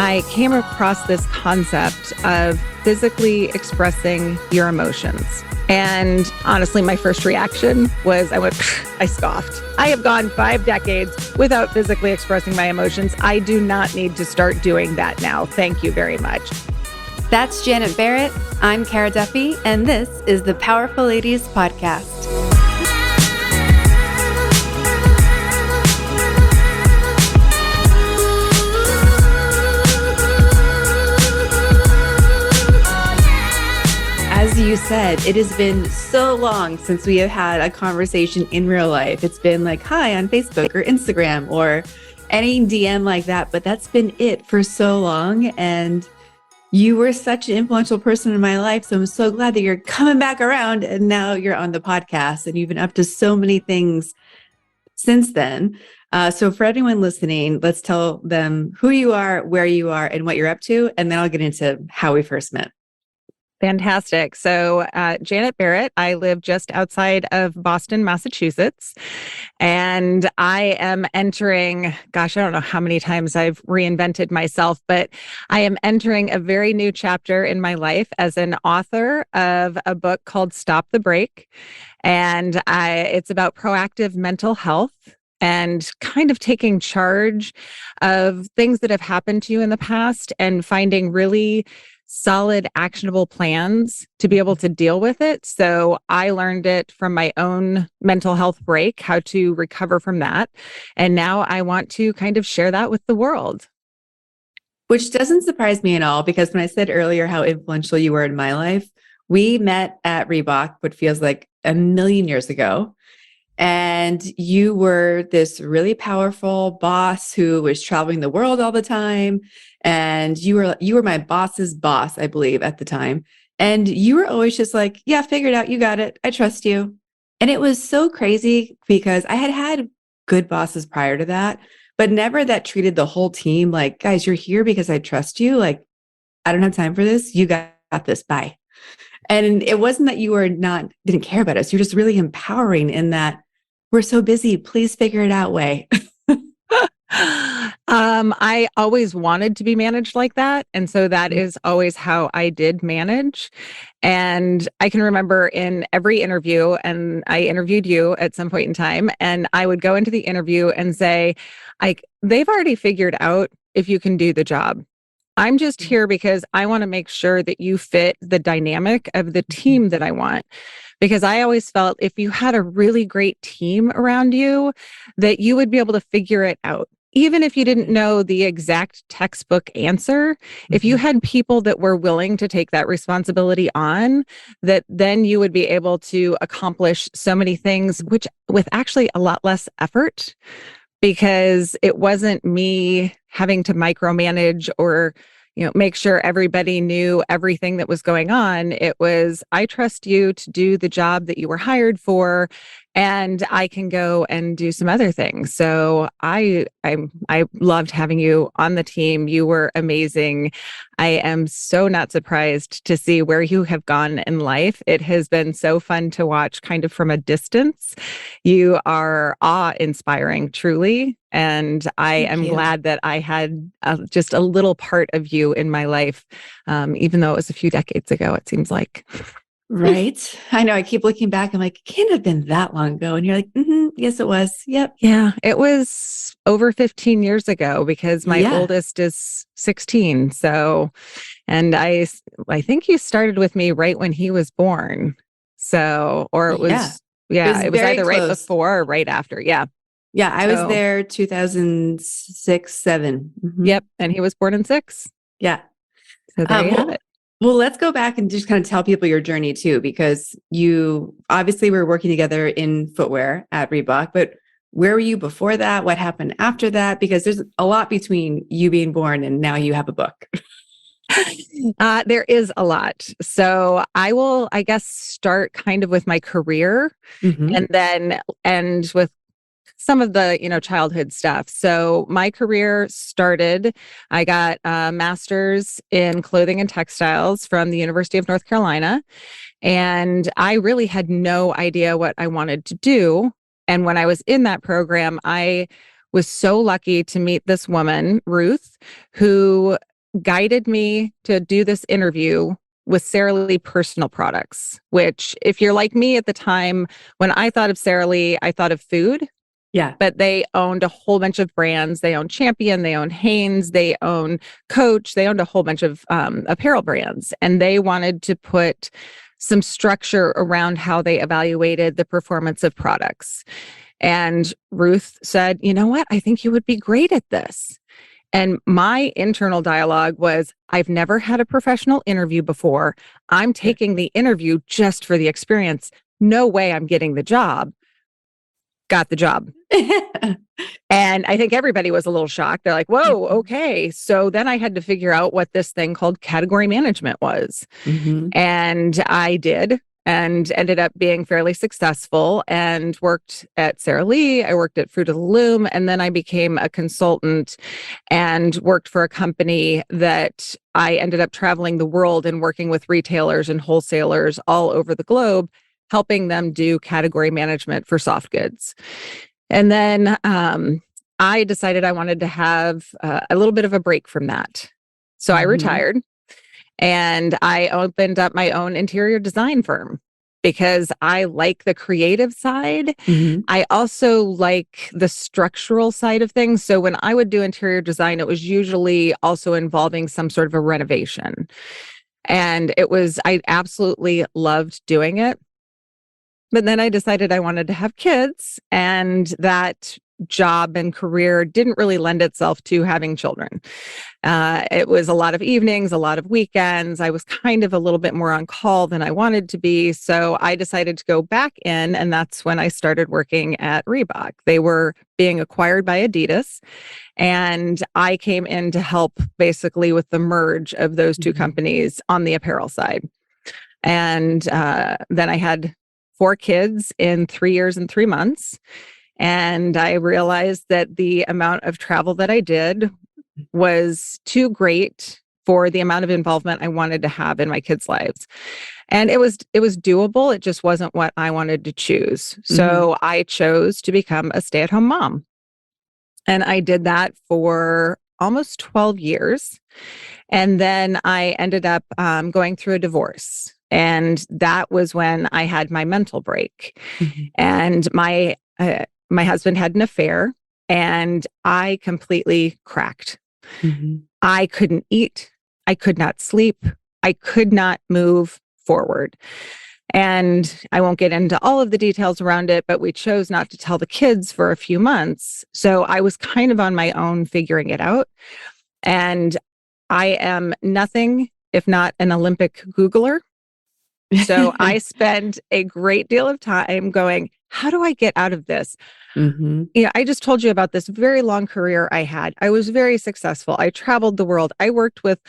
I came across this concept of physically expressing your emotions. And honestly, my first reaction was I scoffed. I have gone 5 decades without physically expressing my emotions. I do not need to start doing that now. Thank you very much. That's Janet Barrett. I'm Cara Duffy, and this is the Powerful Ladies Podcast. As you said, it has been so long since we have had a conversation in real life. It's been like, hi on Facebook or Instagram or any DM like that, but that's been it for so long. And you were such an influential person in my life. So I'm so glad that you're coming back around and now you're on the podcast and you've been up to so many things since then. So for anyone listening, let's tell them who you are, where you are, and what you're up to. And then I'll get into how we first met. Fantastic. So, Janet Barrett, I live just outside of Boston, Massachusetts, and I am entering, I don't know how many times I've reinvented myself, but I am entering a very new chapter in my life as an author of a book called Stop the Break. And it's about proactive mental health and kind of taking charge of things that have happened to you in the past and finding really solid, actionable plans to be able to deal with it. So I learned it from my own mental health break, how to recover from that. And now I want to kind of share that with the world. Which doesn't surprise me at all, because when I said earlier how influential you were in my life, we met at Reebok, what feels like a million years ago. And you were this really powerful boss who was traveling the world all the time. And you were my boss's boss, I believe, at the time. And you were always just like, yeah, figure it out. You got it. I trust you. And it was so crazy because I had had good bosses prior to that, but never that treated the whole team like, guys, you're here because I trust you. Like, I don't have time for this. You got this. Bye. And it wasn't that you didn't care about us. You're just really empowering in that we're so busy. Please figure it out way. I always wanted to be managed like that. And so that is always how I did manage. And I can remember in every interview, and I interviewed you at some point in time, and I would go into the interview and say, they've already figured out if you can do the job. I'm just here because I want to make sure that you fit the dynamic of the team that I want. Because I always felt if you had a really great team around you, that you would be able to figure it out. Even if you didn't know the exact textbook answer, if you had people that were willing to take that responsibility on, that then you would be able to accomplish so many things, which with actually a lot less effort, because it wasn't me having to micromanage or make sure everybody knew everything that was going on. It was, I trust you to do the job that you were hired for, and I can go and do some other things. So I loved having you on the team. You were amazing. I am so not surprised to see where you have gone in life. It has been so fun to watch kind of from a distance. You are awe-inspiring, truly. And I am glad that I had just a little part of you in my life, even though it was a few decades ago, it seems like. Right. I know. I keep looking back. I'm like, it can't have been that long ago. And you're like, yes, it was. Yep. Yeah. It was over 15 years ago because my oldest is 16. So, and I think you started with me right when he was born. So, or it was, it was either right before or right after. Yeah. Yeah. I was there 2006, 7. Mm-hmm. Yep. And he was born in 6. Yeah. So there you have it. Well, let's go back and just kind of tell people your journey too, because you obviously were working together in footwear at Reebok, but where were you before that? What happened after that? Because there's a lot between you being born and now you have a book. There is a lot. So I will, I guess, start kind of with my career and then end with some of the, childhood stuff. So my career started, I got a master's in clothing and textiles from the University of North Carolina. And I really had no idea what I wanted to do. And when I was in that program, I was so lucky to meet this woman, Ruth, who guided me to do this interview with Sara Lee personal products, which, if you're like me at the time, when I thought of Sara Lee, I thought of food, Yeah. but they owned a whole bunch of brands. They owned Champion, they owned Hanes, they owned Coach, they owned a whole bunch of apparel brands. And they wanted to put some structure around how they evaluated the performance of products. And Ruth said, you know what? I think you would be great at this. And my internal dialogue was, I've never had a professional interview before. I'm taking the interview just for the experience. No way I'm getting the job. Got the job. And I think everybody was a little shocked. They're like, whoa, okay. So then I had to figure out what this thing called category management was. And I did, and ended up being fairly successful, and worked at Sara Lee. I worked at Fruit of the Loom, and then I became a consultant and worked for a company that I ended up traveling the world and working with retailers and wholesalers all over the globe, helping them do category management for soft goods. And then I decided I wanted to have a little bit of a break from that. So I retired. And I opened up my own interior design firm because I like the creative side. I also like the structural side of things. So when I would do interior design, it was usually also involving some sort of a renovation. And I absolutely loved doing it. But then I decided I wanted to have kids, and that job and career didn't really lend itself to having children. It was a lot of evenings, a lot of weekends. I was kind of a little bit more on call than I wanted to be. So I decided to go back in, and that's when I started working at Reebok. They were being acquired by Adidas, and I came in to help basically with the merge of those two companies on the apparel side. And then I had 4 kids in 3 years and 3 months. And I realized that the amount of travel that I did was too great for the amount of involvement I wanted to have in my kids' lives. And it was doable. It just wasn't what I wanted to choose. So I chose to become a stay-at-home mom. And I did that for almost 12 years. And then I ended up going through a divorce. And that was when I had my mental break. And my husband had an affair, and I completely cracked. I couldn't eat. I could not sleep. I could not move forward. And I won't get into all of the details around it, but we chose not to tell the kids for a few months. So I was kind of on my own figuring it out. And I am nothing if not an Olympic Googler. So I spend a great deal of time going, how do I get out of this? I just told you about this very long career I had. I was very successful. I traveled the world. I worked with,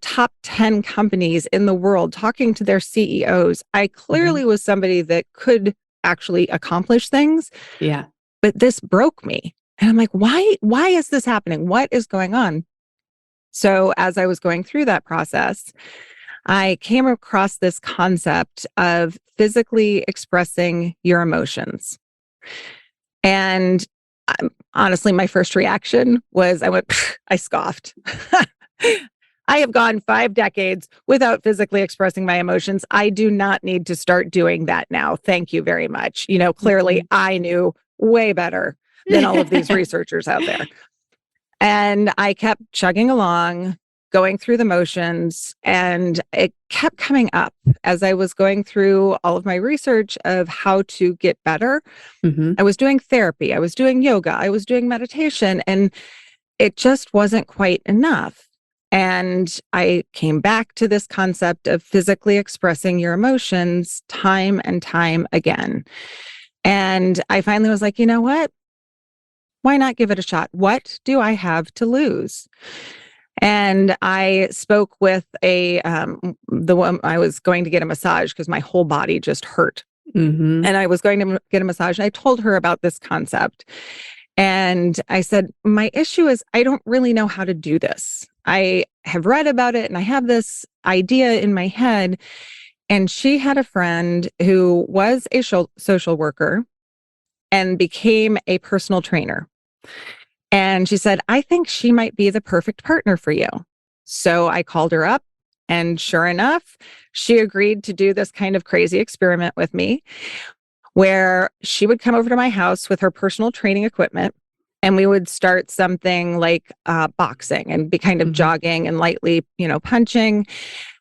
top 10 companies in the world, talking to their CEOs. I clearly was somebody that could actually accomplish things. Yeah. But this broke me. And I'm like, why is this happening? What is going on? So as I was going through that process, I came across this concept of physically expressing your emotions. And honestly, my first reaction was I scoffed. I have gone 5 decades without physically expressing my emotions. I do not need to start doing that now. Thank you very much. Clearly I knew way better than all of these researchers out there. And I kept chugging along, going through the motions, and it kept coming up as I was going through all of my research of how to get better. I was doing therapy, I was doing yoga, I was doing meditation, and it just wasn't quite enough. And I came back to this concept of physically expressing your emotions time and time again. And I finally was like, you know what? Why not give it a shot? What do I have to lose? And I spoke with the one I was going to get a massage because my whole body just hurt. And I was going to get a massage. And I told her about this concept. And I said, my issue is I don't really know how to do this. I have read about it and I have this idea in my head. And she had a friend who was a social worker and became a personal trainer. And she said, I think she might be the perfect partner for you. So I called her up, and sure enough, she agreed to do this kind of crazy experiment with me where she would come over to my house with her personal training equipment, and we would start something like boxing and be kind of Mhm. jogging and lightly, punching.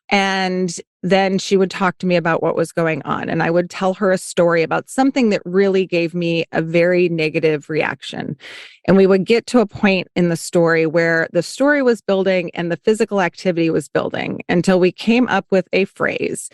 And then she would talk to me about what was going on. And I would tell her a story about something that really gave me a very negative reaction. And we would get to a point in the story where the story was building and the physical activity was building until we came up with a phrase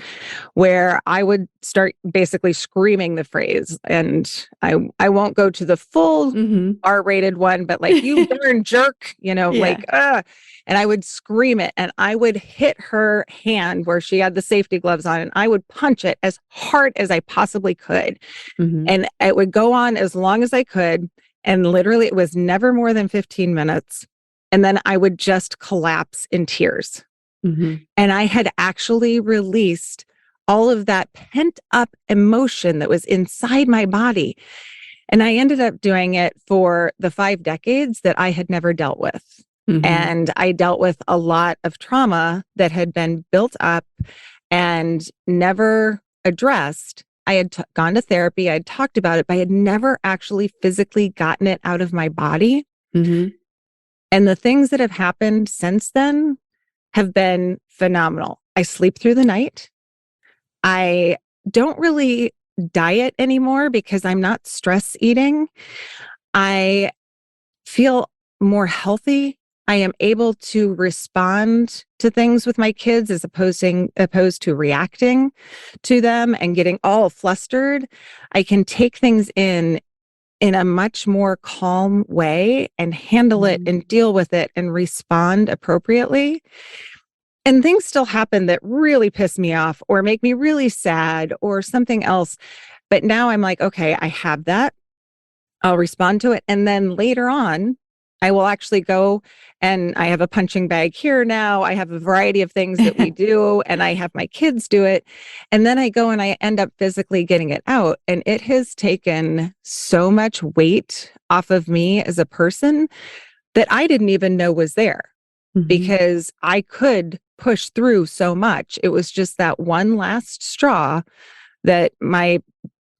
where I would start basically screaming the phrase. And I won't go to the full Mhm. R-rated one, but like, you darn jerk, Yeah. and I would scream it, and I would hit her hand where she had the safety gloves on, and I would punch it as hard as I possibly could. Mhm. And it would go on as long as I could. And literally, it was never more than 15 minutes. And then I would just collapse in tears. Mhm. And I had actually released all of that pent up emotion that was inside my body. And I ended up doing it for the 5 decades that I had never dealt with. Mhm. And I dealt with a lot of trauma that had been built up and never addressed. I had gone to therapy, I had talked about it, but I had never actually physically gotten it out of my body. Mhm. And the things that have happened since then have been phenomenal. I sleep through the night. I don't really diet anymore because I'm not stress eating. I feel more healthy. I am able to respond to things with my kids as opposed to reacting to them and getting all flustered. I can take things in a much more calm way and handle it Mhm. and deal with it and respond appropriately. And things still happen that really piss me off or make me really sad or something else. But now I'm like, okay, I have that. I'll respond to it. And then later on, I will actually go, and I have a punching bag here now. I have a variety of things that we do, and I have my kids do it. And then I go and I end up physically getting it out. And it has taken so much weight off of me as a person that I didn't even know was there Mhm. because I could push through so much. It was just that one last straw that my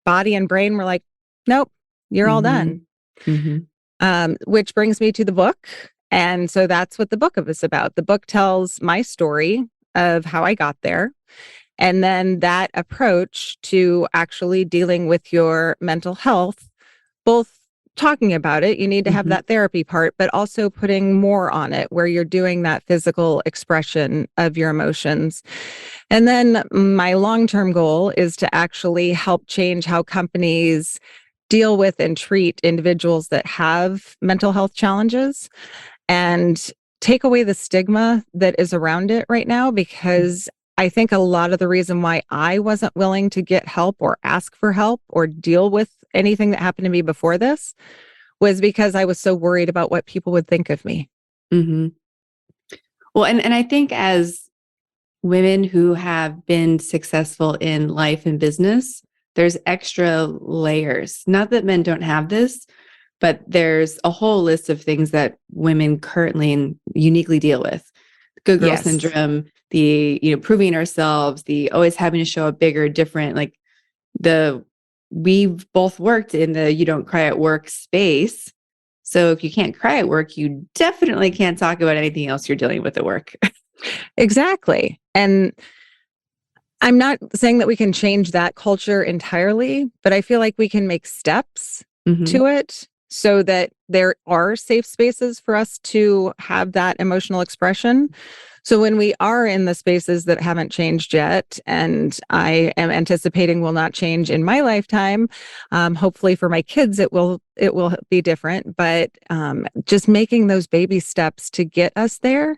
body and brain were like, nope, you're all done. Mhm. Mhm. Which brings me to the book. And so that's what the book is about. The book tells my story of how I got there. And then that approach to actually dealing with your mental health, both talking about it, you need to have Mhm. that therapy part, but also putting more on it where you're doing that physical expression of your emotions. And then my long term goal is to actually help change how companies deal with and treat individuals that have mental health challenges and take away the stigma that is around it right now. Because I think a lot of the reason why I wasn't willing to get help or ask for help or deal with anything that happened to me before this was because I was so worried about what people would think of me. Mhm. Well, and I think as women who have been successful in life and business, there's extra layers. Not that men don't have this, but there's a whole list of things that women currently and uniquely deal with. Good girl Yes, syndrome, the, proving ourselves, the always having to show up bigger, different, like the we've both worked in the you don't cry at work space. So if you can't cry at work, you definitely can't talk about anything else you're dealing with at work. exactly. And I'm not saying that we can change that culture entirely, but I feel like we can make steps Mhm. to it so that there are safe spaces for us to have that emotional expression. So when we are in the spaces that haven't changed yet, and I am anticipating will not change in my lifetime, hopefully for my kids it will be different. But just making those baby steps to get us there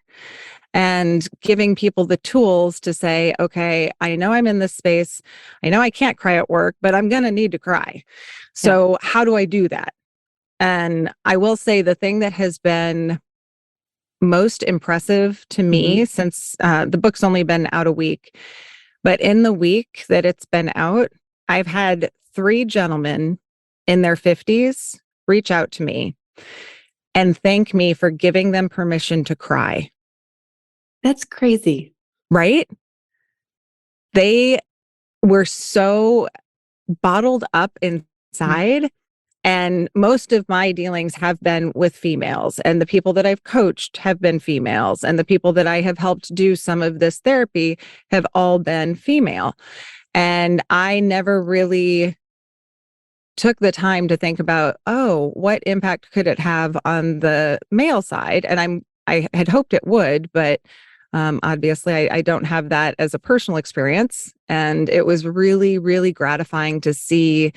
and giving people the tools to say, okay, I know I'm in this space. I know I can't cry at work, but I'm going to need to cry. Yeah. So, how do I do that? And I will say the thing that has been most impressive to Mhm. me since the book's only been out a week, but in the week that it's been out, I've had 3 gentlemen in their 50s reach out to me and thank me for giving them permission to cry. That's crazy. right? They were so bottled up Mm. inside. And most of my dealings have been with females, and the people that I've coached have been females, and the people that I have helped do some of this therapy have all been female. And I never really took the time to think about, oh, what impact could it have on the male side? And I had hoped it would, but obviously I don't have that as a personal experience. And it was really, really gratifying to see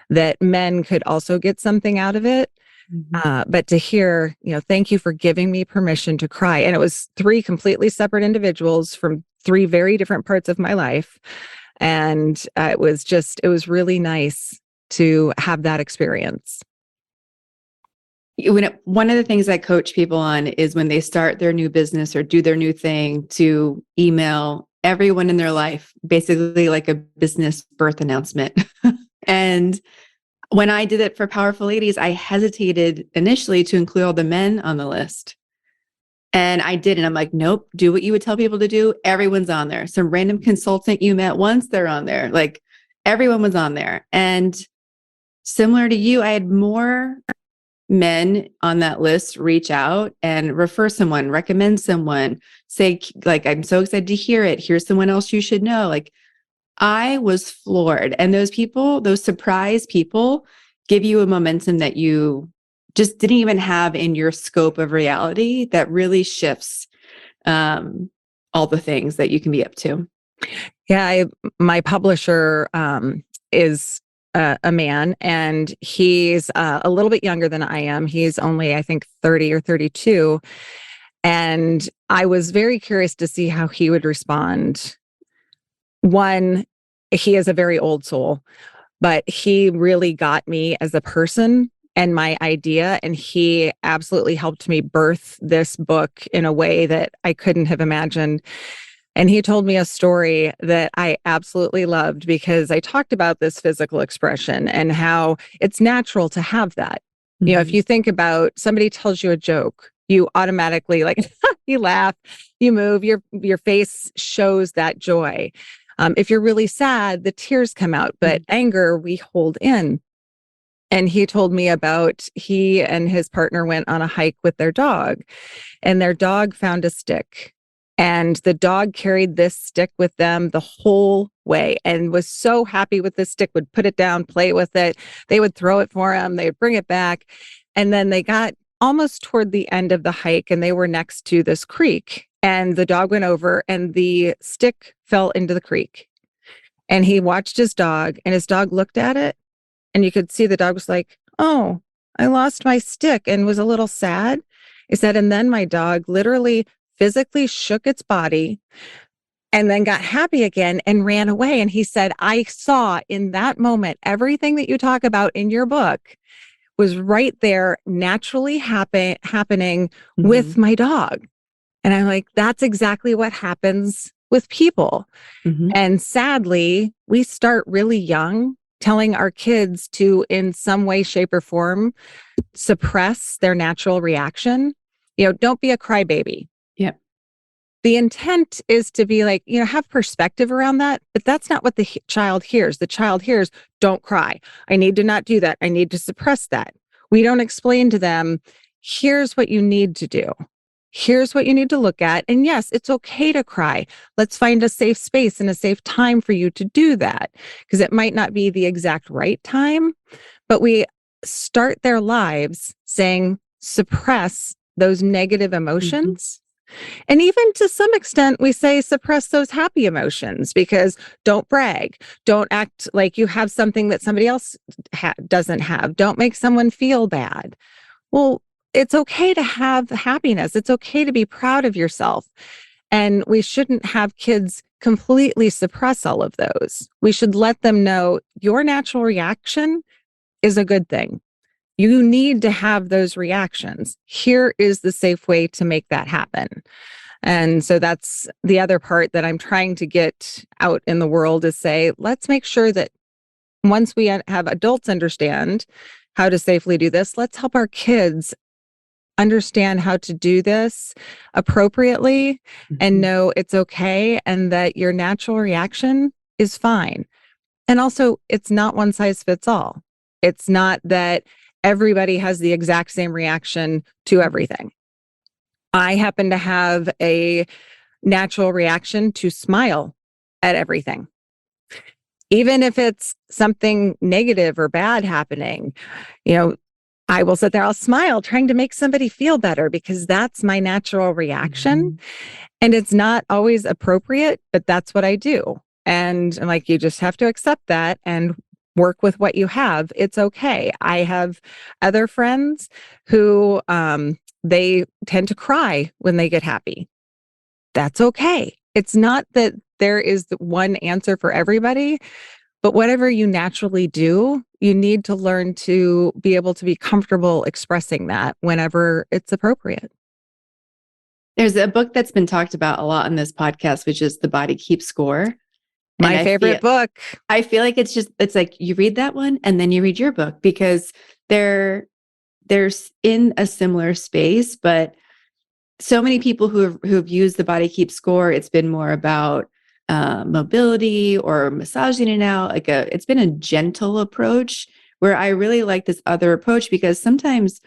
that men could also get something out of it. Mhm. But to hear, thank you for giving me permission to cry. And it was three completely separate individuals from three very different parts of my life. And it was really nice to have that experience. One of the things I coach people on is when they start their new business or do their new thing, to email everyone in their life, basically like a business birth announcement. And when I did it for Powerful Ladies, I hesitated initially to include all the men on the list. And I did. And I'm like, nope, do what you would tell people to do. Everyone's on there. Some random consultant you met once, they're on there. Like, everyone was on there. And similar to you, I had more men on that list reach out and refer someone, recommend someone, say, like, I'm so excited to hear it. Here's someone else you should know. Like, I was floored. And those people, those surprise people, give you a momentum that you just didn't even have in your scope of reality, that really shifts all the things that you can be up to. Yeah, my publisher is a man, and he's a little bit younger than I am. He's only, I think, 30 or 32. And I was very curious to see how he would respond. One, he is a very old soul, but he really got me as a person and my idea. And he absolutely helped me birth this book in a way that I couldn't have imagined. And he told me a story that I absolutely loved, because I talked about this physical expression and how it's natural to have that. If Mm-hmm. you think about, somebody tells you a joke, you automatically, like, you laugh, you move, your face shows that joy. If you're really sad, the tears come out, but anger we hold in. And he told me about, he and his partner went on a hike with their dog, and their dog found a stick. And the dog carried this stick with them the whole way and was so happy with this stick, would put it down, play with it. They would throw it for him. They would bring it back. And then they got almost toward the end of the hike, and they were next to this creek. And the dog went over and the stick fell into the creek. And he watched his dog, and his dog looked at it, and you could see the dog was like, oh, I lost my stick, and was a little sad. He said, and then my dog literally physically shook its body and then got happy again and ran away. And he said, I saw in that moment everything that you talk about in your book was right there, naturally happening with my dog. And I'm like, that's exactly what happens with people. Mm-hmm. And sadly, we start really young, telling our kids to, in some way, shape, or form, suppress their natural reaction. Don't be a crybaby. Yep. The intent is to be like, have perspective around that, but that's not what the child hears. The child hears, don't cry. I need to not do that. I need to suppress that. We don't explain to them, here's what you need to do. Here's what you need to look at. And yes, it's okay to cry. Let's find a safe space and a safe time for you to do that, because it might not be the exact right time, but we start their lives saying, suppress those negative emotions. And even to some extent, we say suppress those happy emotions, because don't brag. Don't act like you have something that somebody else doesn't have. Don't make someone feel bad. Well, it's okay to have happiness. It's okay to be proud of yourself. And we shouldn't have kids completely suppress all of those. We should let them know your natural reaction is a good thing. You need to have those reactions. Here is the safe way to make that happen. And so that's the other part that I'm trying to get out in the world, is say, let's make sure that once we have adults understand how to safely do this, let's help our kids understand how to do this appropriately and know it's okay and that your natural reaction is fine. And also, it's not one size fits all. It's not that everybody has the exact same reaction to everything. I happen to have a natural reaction to smile at everything. Even if it's something negative or bad happening, you know, I will sit there, I'll smile, trying to make somebody feel better because that's my natural reaction. And it's not always appropriate, but that's what I do. And I'm like, you just have to accept that and work with what you have. It's okay. I have other friends who they tend to cry when they get happy. That's okay. It's not that there is one answer for everybody, but whatever you naturally do, you need to learn to be able to be comfortable expressing that whenever it's appropriate. There's a book that's been talked about a lot on this podcast, which is The Body Keeps Score. My favorite book. I feel like it's like you read that one and then you read your book because they're in a similar space, but so many people who've used The Body Keeps Score, it's been more about mobility or massaging it out. It's been a gentle approach, where I really like this other approach because sometimes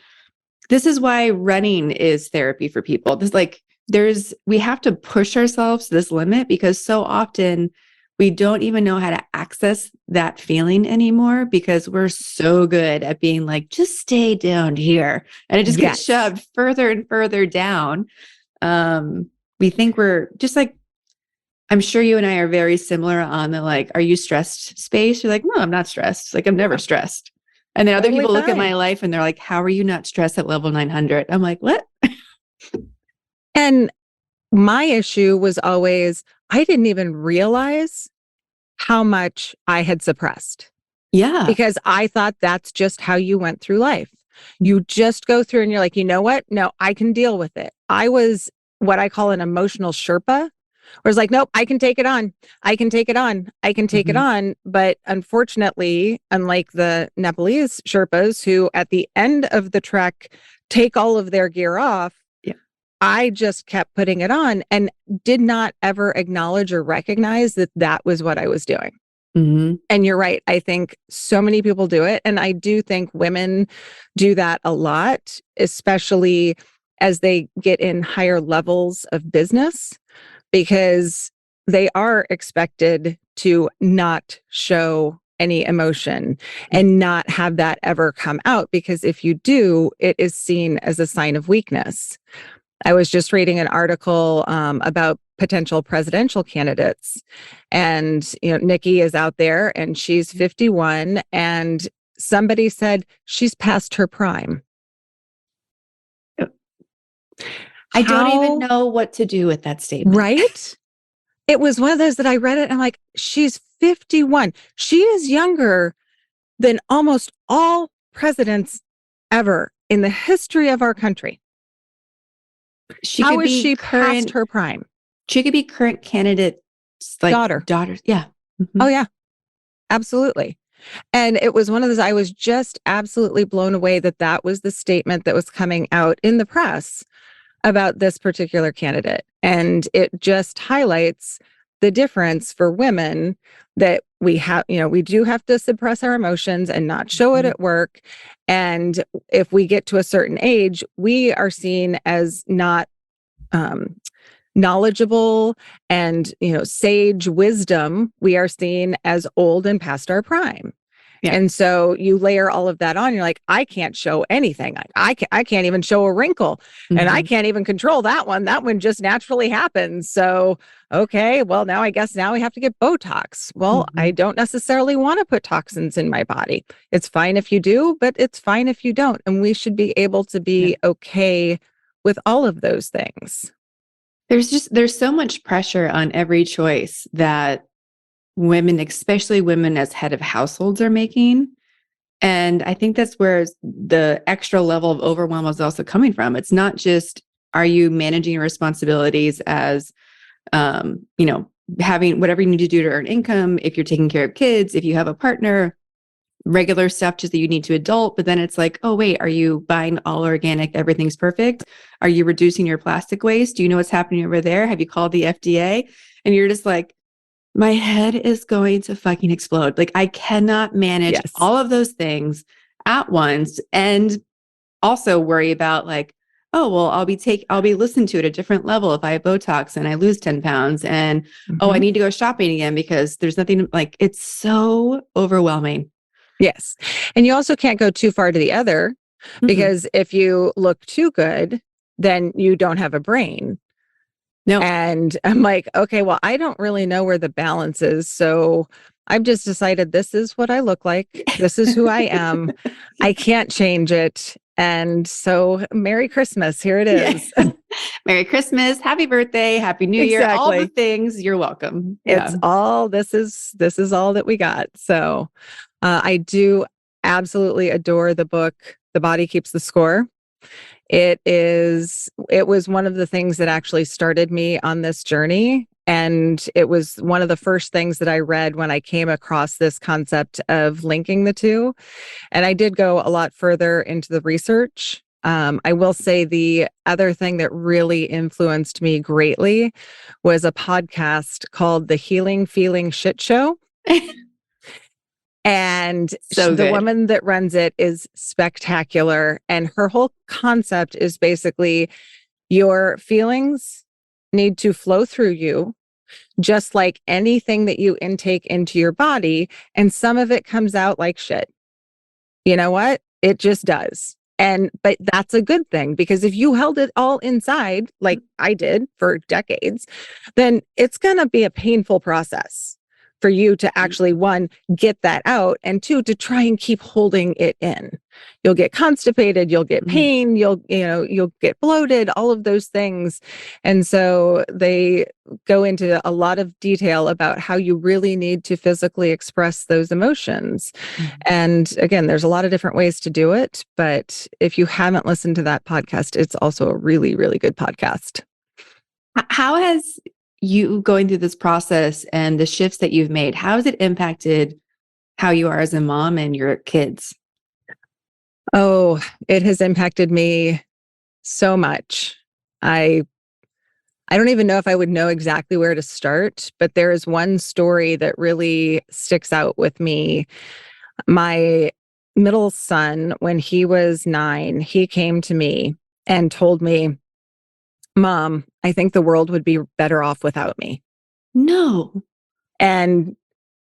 this is why running is therapy for people. We have to push ourselves to this limit because so often we don't even know how to access that feeling anymore because we're so good at being like, just stay down here. And it just gets shoved further and further down. We think we're just like, I'm sure you and I are very similar on the like, are you stressed space? You're like, no, I'm not stressed. Like, I'm never stressed. And then other people look at my life and they're like, how are you not stressed at level 900? I'm like, what? And my issue was always, I didn't even realize how much I had suppressed. Yeah. Because I thought that's just how you went through life. You just go through and you're like, you know what? No, I can deal with it. I was what I call an emotional Sherpa. Where it's like, nope, I can take it on. I can take it on. I can take it on. But unfortunately, unlike the Nepalese Sherpas who at the end of the trek take all of their gear off, I just kept putting it on and did not ever acknowledge or recognize that that was what I was doing. And you're right. I think so many people do it. And I do think women do that a lot, especially as they get in higher levels of business, because they are expected to not show any emotion and not have that ever come out. Because if you do, it is seen as a sign of weakness. I was just reading an article about potential presidential candidates. And, Nikki is out there and she's 51 and somebody said she's past her prime. I don't even know what to do with that statement. Right? It was one of those that I read it and I'm like, she's 51. She is younger than almost all presidents ever in the history of our country. How is she past her prime? She could be current candidate, like daughters. Yeah. Oh, yeah. Absolutely. And it was one of those, I was just absolutely blown away that was the statement that was coming out in the press about this particular candidate. And it just highlights the difference for women that we have, we do have to suppress our emotions and not show it at work. And if we get to a certain age, we are seen as not knowledgeable and, sage wisdom. We are seen as old and past our prime. Yeah. And so you layer all of that on. You're like, I can't show anything. I can't even show a wrinkle, and I can't even control that one. That one just naturally happens. So, okay, well, now we have to get Botox. Well, I don't necessarily want to put toxins in my body. It's fine if you do, but it's fine if you don't. And we should be able to be okay with all of those things. There's so much pressure on every choice that women, especially women as head of households, are making. And I think that's where the extra level of overwhelm is also coming from. It's not just, are you managing your responsibilities as, having whatever you need to do to earn income, if you're taking care of kids, if you have a partner, regular stuff just that you need to adult, but then it's like, oh wait, are you buying all organic, everything's perfect? Are you reducing your plastic waste? Do you know what's happening over there? Have you called the FDA? And you're just like, my head is going to fucking explode. Like I cannot manage Yes. all of those things at once and also worry about like, oh, well, I'll be listened to at a different level if I have Botox and I lose 10 pounds. And oh, I need to go shopping again because there's nothing like, it's so overwhelming. Yes. And you also can't go too far to the other, because if you look too good, then you don't have a brain. No. And I'm like, okay, well, I don't really know where the balance is. So I've just decided this is what I look like. This is who I am. I can't change it. And so Merry Christmas. Here it is. Yeah. Merry Christmas, happy birthday, happy New Year, all the things. You're welcome. It's all, this is all that we got. So I do absolutely adore the book, The Body Keeps the Score. It was one of the things that actually started me on this journey. And it was one of the first things that I read when I came across this concept of linking the two. And I did go a lot further into the research. I will say the other thing that really influenced me greatly was a podcast called The Healing Feeling Shit Show. And the woman that runs it is spectacular. And her whole concept is basically your feelings need to flow through you, just like anything that you intake into your body. And some of it comes out like shit. You know what? It just does. But that's a good thing, because if you held it all inside, like I did for decades, then it's going to be a painful process for you to actually, one, get that out, and two, to try and keep holding it in. You'll get constipated, you'll get pain, you'll get bloated, all of those things. And so they go into a lot of detail about how you really need to physically express those emotions. And again, there's a lot of different ways to do it, but if you haven't listened to that podcast, it's also a really, really good podcast. How has you going through this process and the shifts that you've made, how has it impacted how you are as a mom and your kids? Oh, it has impacted me so much. I don't even know if I would know exactly where to start, but there is one story that really sticks out with me. My middle son, when he was 9, he came to me and told me, "Mom, I think the world would be better off without me." No. And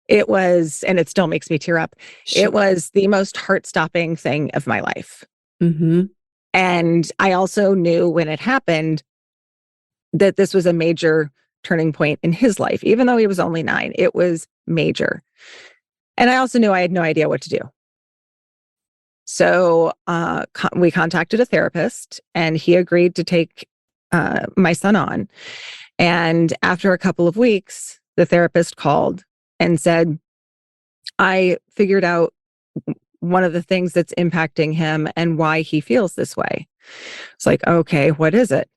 it still makes me tear up. Sure. It was the most heart-stopping thing of my life. And I also knew when it happened that this was a major turning point in his life. Even though he was only 9, it was major. And I also knew I had no idea what to do. So we contacted a therapist, and he agreed to take my son on. And after a couple of weeks, the therapist called and said, "I figured out one of the things that's impacting him and why he feels this way." It's like, okay, what is it?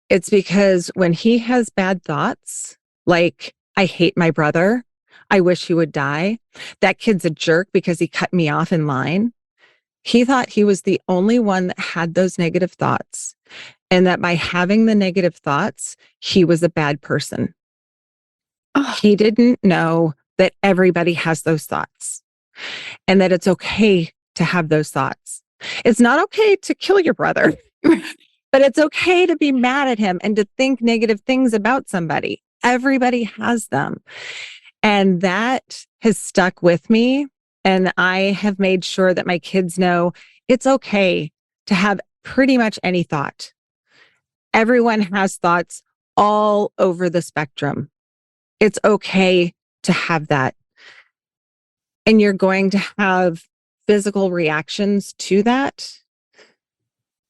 It's because when he has bad thoughts, like, "I hate my brother. I wish he would die. That kid's a jerk because he cut me off in line." He thought he was the only one that had those negative thoughts, and that by having the negative thoughts, he was a bad person. He didn't know that everybody has those thoughts, and that it's okay to have those thoughts. It's not okay to kill your brother, but it's okay to be mad at him and to think negative things about somebody. Everybody has them. And that has stuck with me. And I have made sure that my kids know it's okay to have pretty much any thought. Everyone has thoughts all over the spectrum. It's okay to have that. And you're going to have physical reactions to that.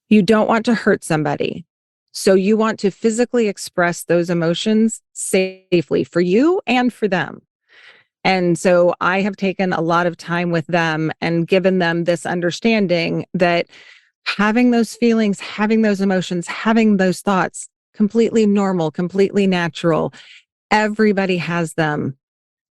You don't want to hurt somebody. So you want to physically express those emotions safely for you and for them. And so I have taken a lot of time with them and given them this understanding that having those feelings, having those emotions, having those thoughts, completely normal, completely natural. Everybody has them.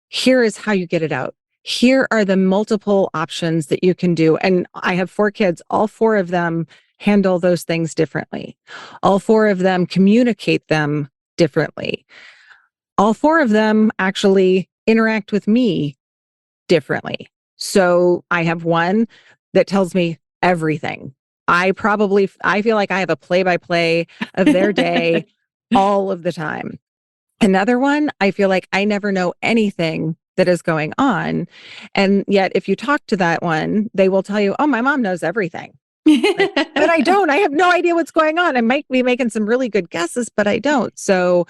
Here is how you get it out. here are the multiple options that you can do. And I have 4 kids. All 4 of them handle those things differently. All 4 of them communicate them differently. All 4 of them actually interact with me differently. So I have one that tells me everything. I feel like I have a play by play of their day all of the time. Another one, I feel like I never know anything that is going on. And yet, if you talk to that one, they will tell you, oh, my mom knows everything. Like, but I don't. I have no idea what's going on. I might be making some really good guesses, but I don't. So,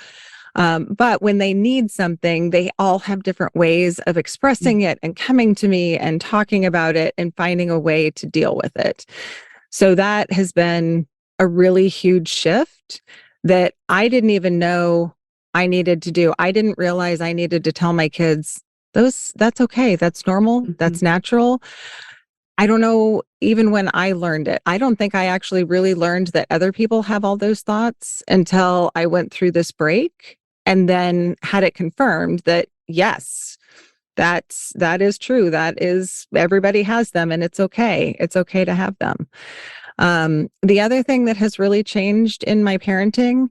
but when they need something, they all have different ways of expressing it and coming to me and talking about it and finding a way to deal with it. So that has been a really huge shift that I didn't even know I needed to do. I didn't realize I needed to tell my kids, that's okay. That's normal. That's natural. I don't know, even when I learned it, I don't think I actually really learned that other people have all those thoughts until I went through this break and then had it confirmed that, yes, that is true. That is, everybody has them and it's okay. It's okay to have them. The other thing that has really changed in my parenting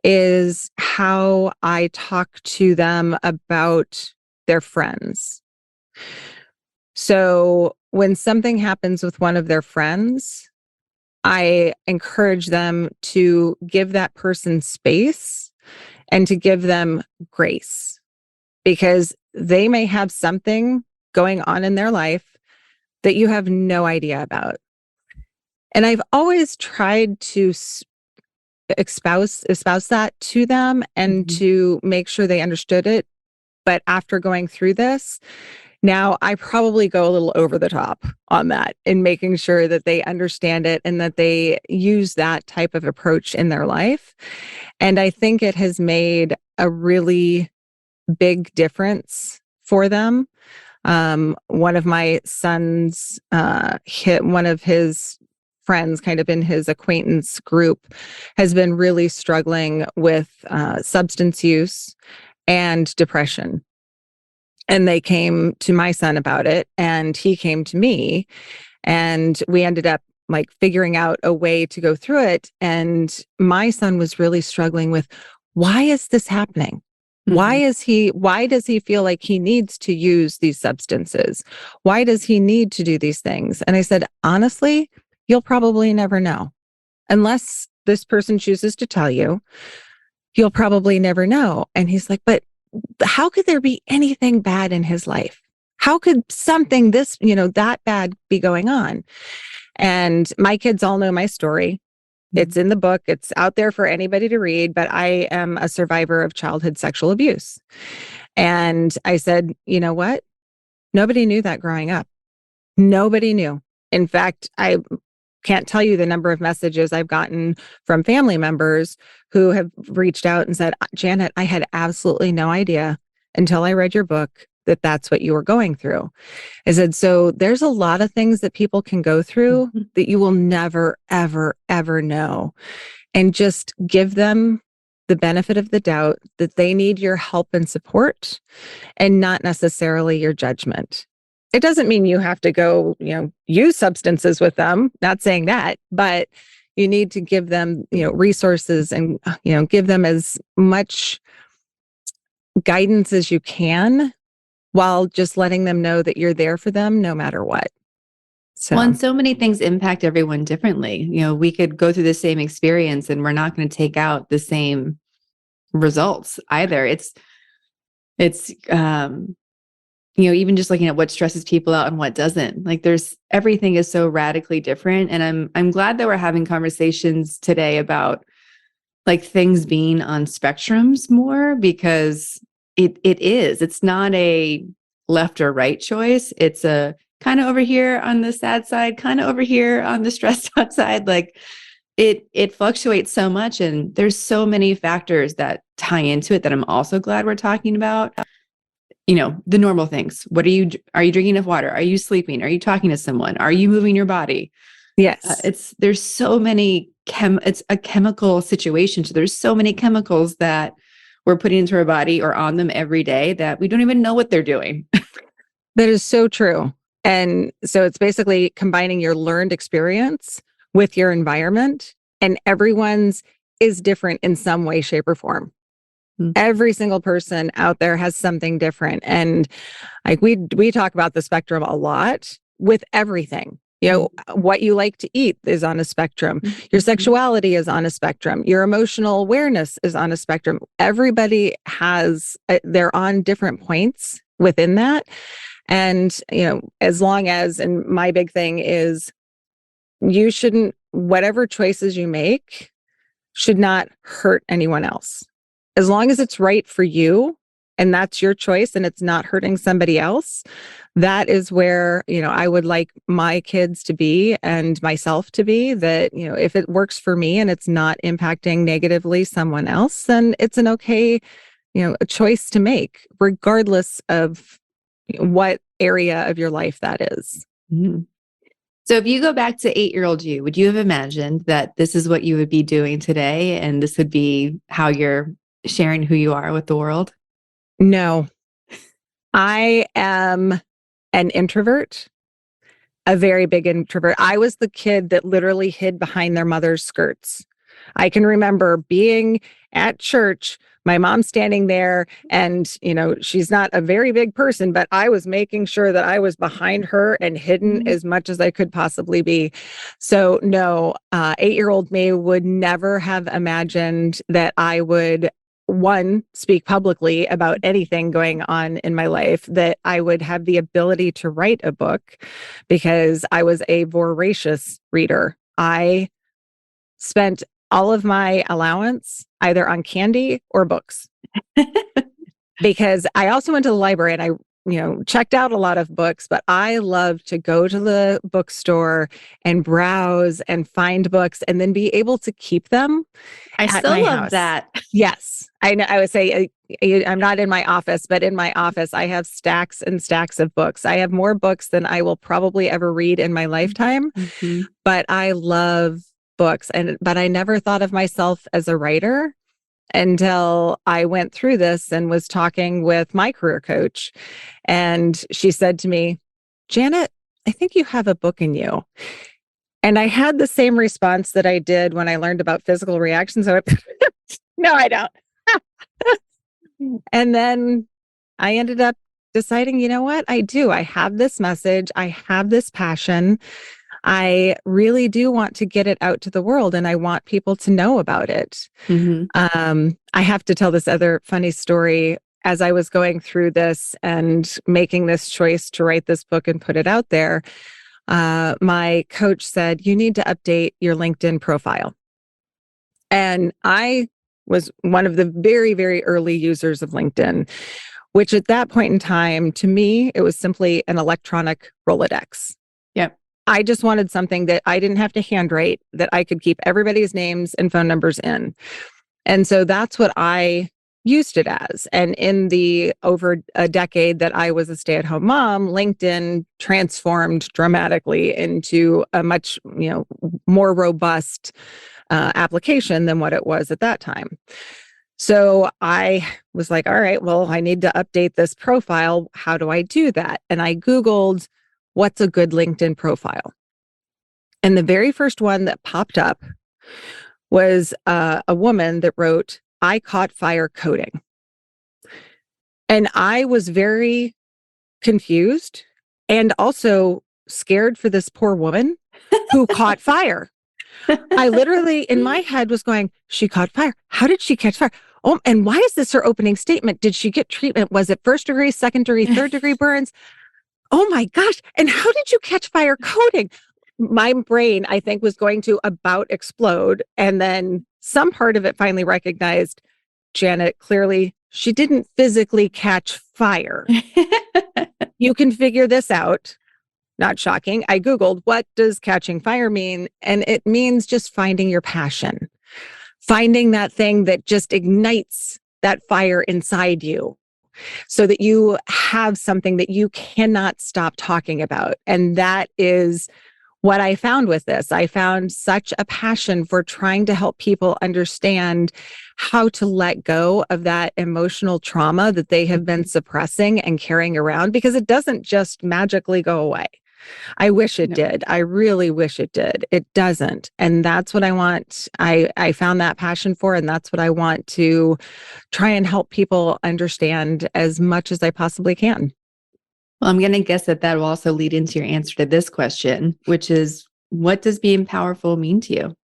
is how I talk to them about their friends. So when something happens with one of their friends, I encourage them to give that person space and to give them grace, because they may have something going on in their life that you have no idea about. And I've always tried to espouse that to them and to make sure they understood it. But after going through this, now I probably go a little over the top on that in making sure that they understand it and that they use that type of approach in their life. And I think it has made a really big difference for them. One of my sons hit one of his friends, kind of in his acquaintance group, has been really struggling with substance use and depression. And they came to my son about it, and he came to me, and we ended up like figuring out a way to go through it. And my son was really struggling with, why is this happening? Why does he feel like he needs to use these substances? Why does he need to do these things? And I said, honestly, you'll probably never know. Unless this person chooses to tell you, you'll probably never know. And he's like, but how could there be anything bad in his life? How could something that bad be going on? And my kids all know my story. It's in the book. It's out there for anybody to read, but I am a survivor of childhood sexual abuse. And I said, you know what? Nobody knew that growing up. Nobody knew. In fact, I can't tell you the number of messages I've gotten from family members who have reached out and said, Janet, I had absolutely no idea until I read your book that that's what you were going through. I said, so there's a lot of things that people can go through that you will never, ever, ever know. And just give them the benefit of the doubt that they need your help and support and not necessarily your judgment. It doesn't mean you have to go, use substances with them, not saying that, but you need to give them, resources and, give them as much guidance as you can, while just letting them know that you're there for them no matter what. Well, and so many things impact everyone differently. We could go through the same experience and we're not going to take out the same results either. It's even just looking at what stresses people out and what doesn't. Like everything is so radically different. And I'm glad that we're having conversations today about like things being on spectrums more, because it's not a left or right choice. It's a kind of over here on the sad side, kind of over here on the stressed out side. Like it fluctuates so much, and there's so many factors that tie into it that I'm also glad we're talking about. The normal things. Are you drinking enough water? Are you sleeping? Are you talking to someone? Are you moving your body? Yes. There's so many it's a chemical situation. So there's so many chemicals that we're putting into our body or on them every day that we don't even know what they're doing. That is so true. And so it's basically combining your learned experience with your environment, and everyone's is different in some way, shape, or form. Mm. Every single person out there has something different. And like we talk about the spectrum a lot with everything. You know, what you like to eat is on a spectrum. Your sexuality is on a spectrum. Your emotional awareness is on a spectrum. Everybody has, they're on different points within that. And, you know, as long as, and my big thing is you shouldn't, whatever choices you make should not hurt anyone else. As long as it's right for you and that's your choice and it's not hurting somebody else, that is where, you know, I would like my kids to be and myself to be, that, you know, if it works for me and it's not impacting negatively someone else, then it's an okay, you know, a choice to make, regardless of what area of your life that is. Mm-hmm. So if you go back to 8-year-old you, would you have imagined that this is what you would be doing today and this would be how you're sharing who you are with the world? No, I am an introvert, a very big introvert. I was the kid that literally hid behind their mother's skirts. I can remember being at church, my mom standing there, and, you know, she's not a very big person, but I was making sure that I was behind her and hidden as much as I could possibly be. So no, 8-year-old me would never have imagined that I would, one, speak publicly about anything going on in my life, that I would have the ability to write a book, because I was a voracious reader. I spent all of my allowance either on candy or books, because I also went to the library and I, you know, checked out a lot of books, but I love to go to the bookstore and browse and find books and then be able to keep them I at still my love house. that. Yes. I know. I would say I'm not in my office, but in my office, I have stacks and stacks of books. I have more books than I will probably ever read in my lifetime, but I love books. But I never thought of myself as a writer until I went through this and was talking with my career coach. And she said to me, Janet, I think you have a book in you. And I had the same response that I did when I learned about physical reactions. So no, I don't. And then I ended up deciding, you know what? I do. I have this message. I have this passion. I really do want to get it out to the world, and I want people to know about it. I have to tell this other funny story. As I was going through this and making this choice to write this book and put it out there, my coach said, you need to update your LinkedIn profile. And I was one of the very, very early users of LinkedIn, which at that point in time, to me, it was simply an electronic Rolodex. Yep. I just wanted something that I didn't have to handwrite, that I could keep everybody's names and phone numbers in. And so that's what I used it as. And in the over a decade that I was a stay-at-home mom, LinkedIn transformed dramatically into a much, you know, more robust application than what it was at that time. So I was like, all right, well, I need to update this profile. How do I do that? And I Googled, what's a good LinkedIn profile? And the very first one that popped up was a woman that wrote, I caught fire coding. And I was very confused and also scared for this poor woman who caught fire. I literally, in my head, was going, she caught fire. How did she catch fire? Oh, and why is this her opening statement? Did she get treatment? Was it first degree, second degree, third degree burns? Oh my gosh. And how did you catch fire coding? My brain, I think, was going to about explode. And then some part of it finally recognized, Janet, clearly she didn't physically catch fire. You can figure this out. Not shocking. I Googled, what does catching fire mean? And it means just finding your passion, finding that thing that just ignites that fire inside you so that you have something that you cannot stop talking about. And that is what I found with this. I found such a passion for trying to help people understand how to let go of that emotional trauma that they have been suppressing and carrying around, because it doesn't just magically go away. I wish it No. did. I really wish it did. It doesn't. And that's what I want. I found that passion for, and that's what I want to try and help people understand as much as I possibly can. Well, I'm going to guess that will also lead into your answer to this question, which is, what does being powerful mean to you?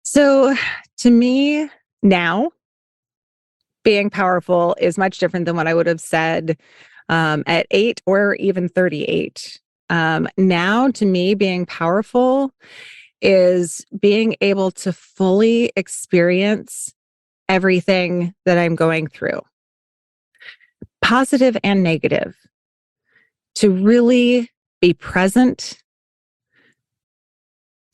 So to me now, being powerful is much different than what I would have said at 8 or even 38. Now, to me, being powerful is being able to fully experience everything that I'm going through, positive and negative, to really be present,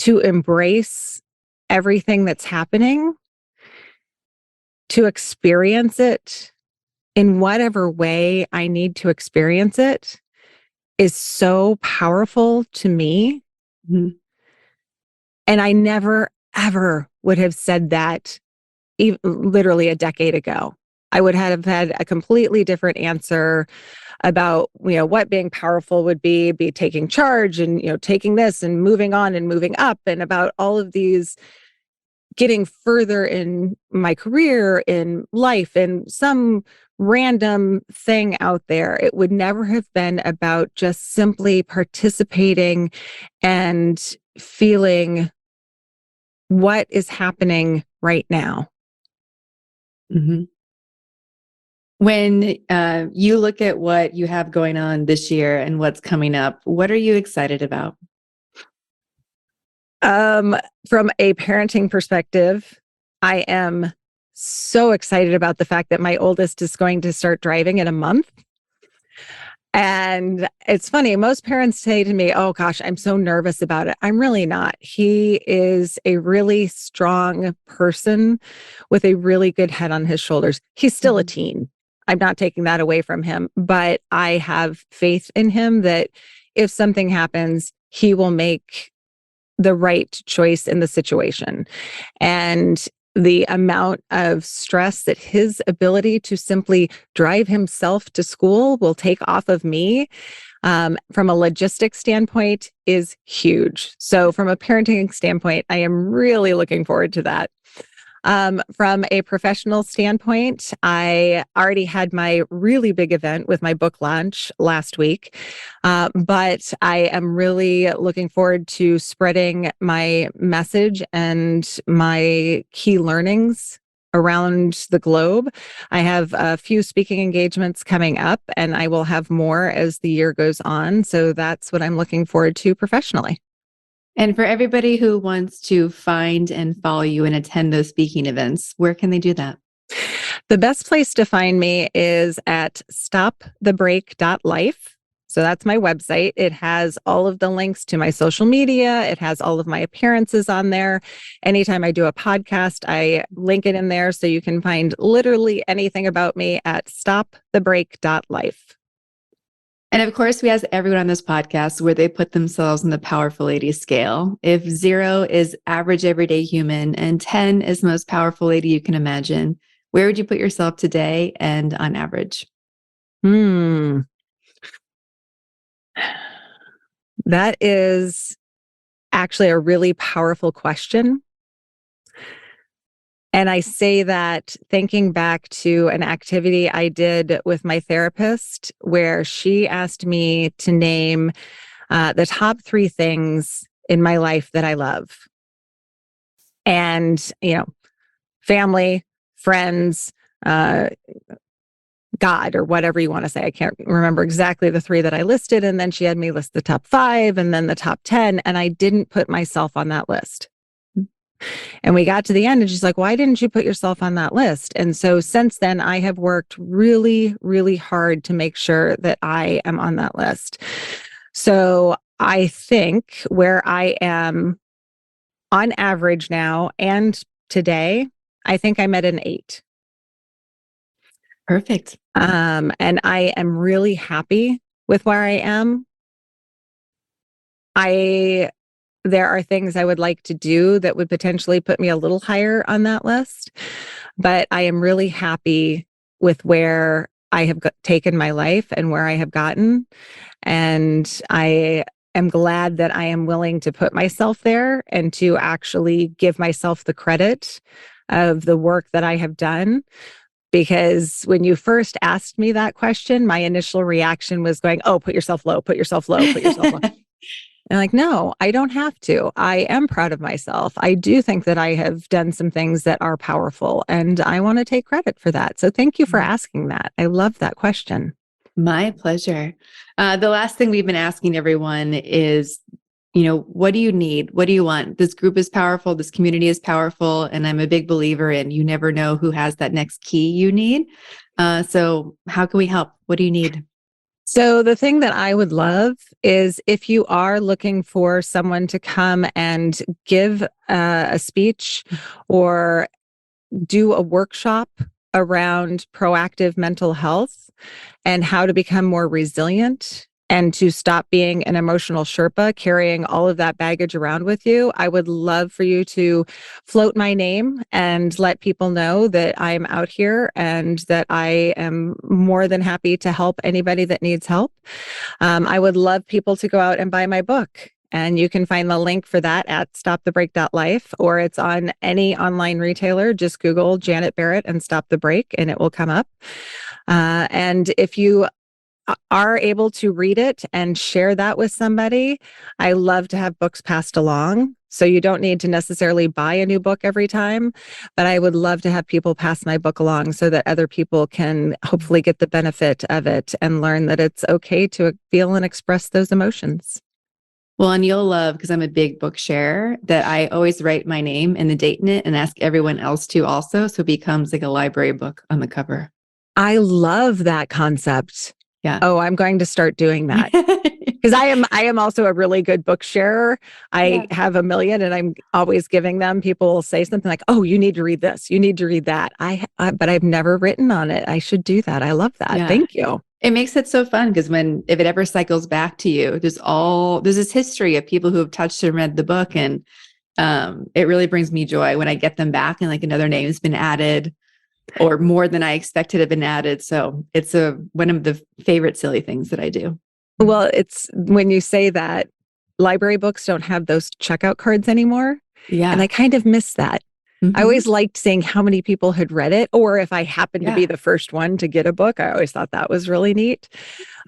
to embrace everything that's happening, to experience it in whatever way I need to experience it, is so powerful to me. Mhm. And I never, ever would have said that literally a decade ago. I would have had a completely different answer about, what being powerful would be taking charge and, taking this and moving on and moving up, and about all of these, getting further in my career, in life, and some random thing out there. It would never have been about just simply participating and feeling what is happening right now. Mm-hmm. When you look at what you have going on this year and what's coming up, what are you excited about? From a parenting perspective, I am so excited about the fact that my oldest is going to start driving in a month. And it's funny, most parents say to me, "Oh gosh, I'm so nervous about it." I'm really not. He is a really strong person with a really good head on his shoulders. He's still a teen. I'm not taking that away from him, but I have faith in him that if something happens, he will make the right choice in the situation. And the amount of stress that his ability to simply drive himself to school will take off of me, from a logistics standpoint, is huge. So from a parenting standpoint, I am really looking forward to that. From a professional standpoint, I already had my really big event with my book launch last week, but I am really looking forward to spreading my message and my key learnings around the globe. I have a few speaking engagements coming up, and I will have more as the year goes on. So that's what I'm looking forward to professionally. And for everybody who wants to find and follow you and attend those speaking events, where can they do that? The best place to find me is at stopthebreak.life. So that's my website. It has all of the links to my social media. It has all of my appearances on there. Anytime I do a podcast, I link it in there. So you can find literally anything about me at stopthebreak.life. And of course, we ask everyone on this podcast where they put themselves in the powerful lady scale. If 0 is average everyday human and 10 is most powerful lady you can imagine, where would you put yourself today and on average? That is actually a really powerful question. And I say that thinking back to an activity I did with my therapist, where she asked me to name the top 3 things in my life that I love. And, family, friends, uh, God, or whatever you want to say. I can't remember exactly the 3 that I listed. And then she had me list the top 5 and then the top 10. And I didn't put myself on that list. And we got to the end and she's like, "Why didn't you put yourself on that list?" And so since then, I have worked really, really hard to make sure that I am on that list. So I think where I am on average now and today, I think I'm at an 8. Perfect. And I am really happy with where I am. I there are things I would like to do that would potentially put me a little higher on that list, but I am really happy with where I have taken my life and where I have gotten. And I am glad that I am willing to put myself there and to actually give myself the credit of the work that I have done. Because when you first asked me that question, my initial reaction was going, oh, put yourself low, put yourself low, put yourself low. And like, no, I don't have to. I am proud of myself. I do think that I have done some things that are powerful, and I want to take credit for that. So thank you for asking that. I love that question. My pleasure. The last thing we've been asking everyone is, what do you need? What do you want? This group is powerful. This community is powerful. And I'm a big believer in you never know who has that next key you need. So how can we help? What do you need? So the thing that I would love is if you are looking for someone to come and give a speech or do a workshop around proactive mental health and how to become more resilient and to stop being an emotional Sherpa, carrying all of that baggage around with you, I would love for you to float my name and let people know that I'm out here and that I am more than happy to help anybody that needs help. I would love people to go out and buy my book. And you can find the link for that at stopthebreak.life, or it's on any online retailer. Just Google Janet Barrett and Stop the Break, and it will come up. And if you are able to read it and share that with somebody, I love to have books passed along. So you don't need to necessarily buy a new book every time, but I would love to have people pass my book along so that other people can hopefully get the benefit of it and learn that it's okay to feel and express those emotions. Well, and you'll love, because I'm a big book sharer, that I always write my name and the date in it and ask everyone else to also. So it becomes like a library book on the cover. I love that concept. Yeah. Oh, I'm going to start doing that. Because I am also a really good book sharer. I have a million and I'm always giving them. People will say something like, oh, you need to read this. You need to read that. But I've never written on it. I should do that. I love that. Yeah. Thank you. It makes it so fun because if it ever cycles back to you, there's this history of people who have touched and read the book. And it really brings me joy when I get them back and like another name has been added or more than I expected have been added. So it's one of the favorite silly things that I do. Well, it's when you say that library books don't have those checkout cards anymore. Yeah. And I kind of miss that. I always liked seeing how many people had read it, or if I happened to be the first one to get a book, I always thought that was really neat.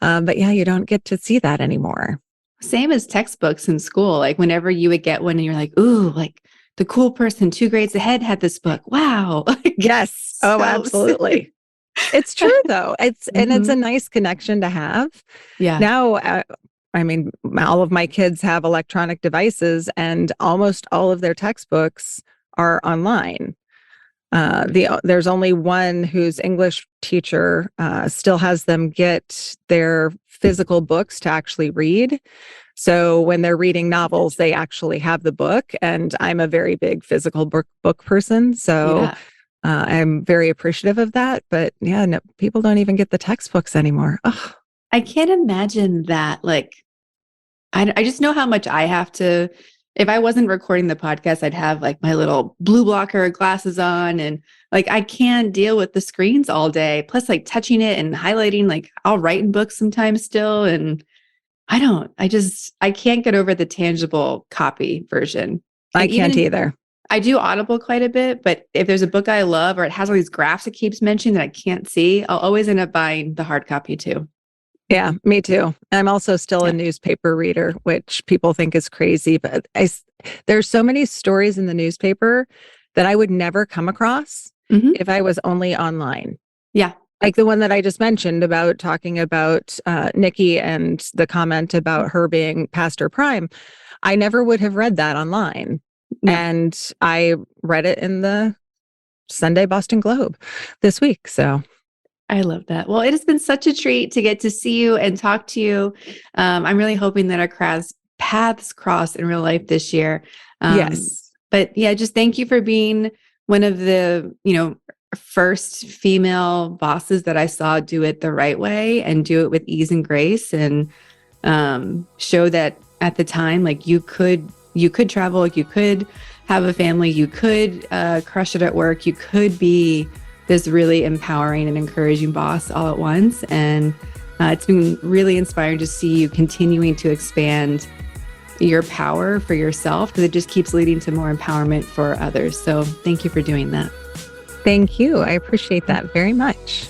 But yeah, you don't get to see that anymore. Same as textbooks in school. Like whenever you would get one and you're like, ooh, like the cool person 2 grades ahead had this book. Wow. Yes. Oh, absolutely. It's true though. And it's a nice connection to have. Yeah. Now, I mean, all of my kids have electronic devices and almost all of their textbooks are online. There's only one whose English teacher still has them get their physical books to actually read. So when they're reading novels, they actually have the book. And I'm a very big physical book person. So I'm very appreciative of that. But yeah, no, people don't even get the textbooks anymore. Ugh. I can't imagine that. Like, I just know how much I have to. If I wasn't recording the podcast, I'd have like my little blue blocker glasses on and like I can't deal with the screens all day. Plus like touching it and highlighting, like I'll write in books sometimes still. And I can't get over the tangible copy version. I can't either. I do Audible quite a bit, but if there's a book I love or it has all these graphs it keeps mentioning that I can't see, I'll always end up buying the hard copy too. Yeah, me too. I'm also still a newspaper reader, which people think is crazy, but there's so many stories in the newspaper that I would never come across if I was only online. Yeah. Like the one that I just mentioned about talking about Nikki and the comment about her being past her prime. I never would have read that online. No. And I read it in the Sunday Boston Globe this week. So I love that. Well, it has been such a treat to get to see you and talk to you. I'm really hoping that our paths cross in real life this year. Yes. But yeah, just thank you for being one of the, first female bosses that I saw do it the right way and do it with ease and grace and show that at the time. Like you could travel, you could have a family, you could crush it at work, you could be this really empowering and encouraging boss all at once. And it's been really inspiring to see you continuing to expand your power for yourself, because it just keeps leading to more empowerment for others. So thank you for doing that. Thank you. I appreciate that very much.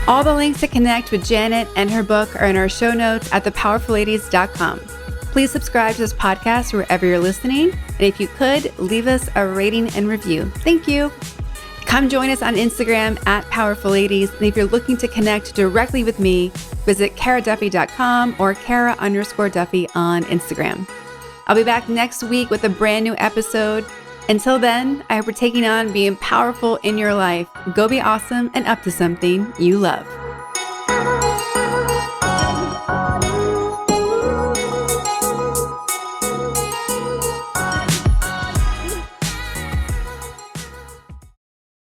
All the links to connect with Janet and her book are in our show notes at thepowerfulladies.com. Please subscribe to this podcast wherever you're listening. And if you could, leave us a rating and review. Thank you. Come join us on Instagram at Powerful Ladies. And if you're looking to connect directly with me, visit karaduffy.com or Kara_Duffy on Instagram. I'll be back next week with a brand new episode. Until then, I hope you're taking on being powerful in your life. Go be awesome and up to something you love.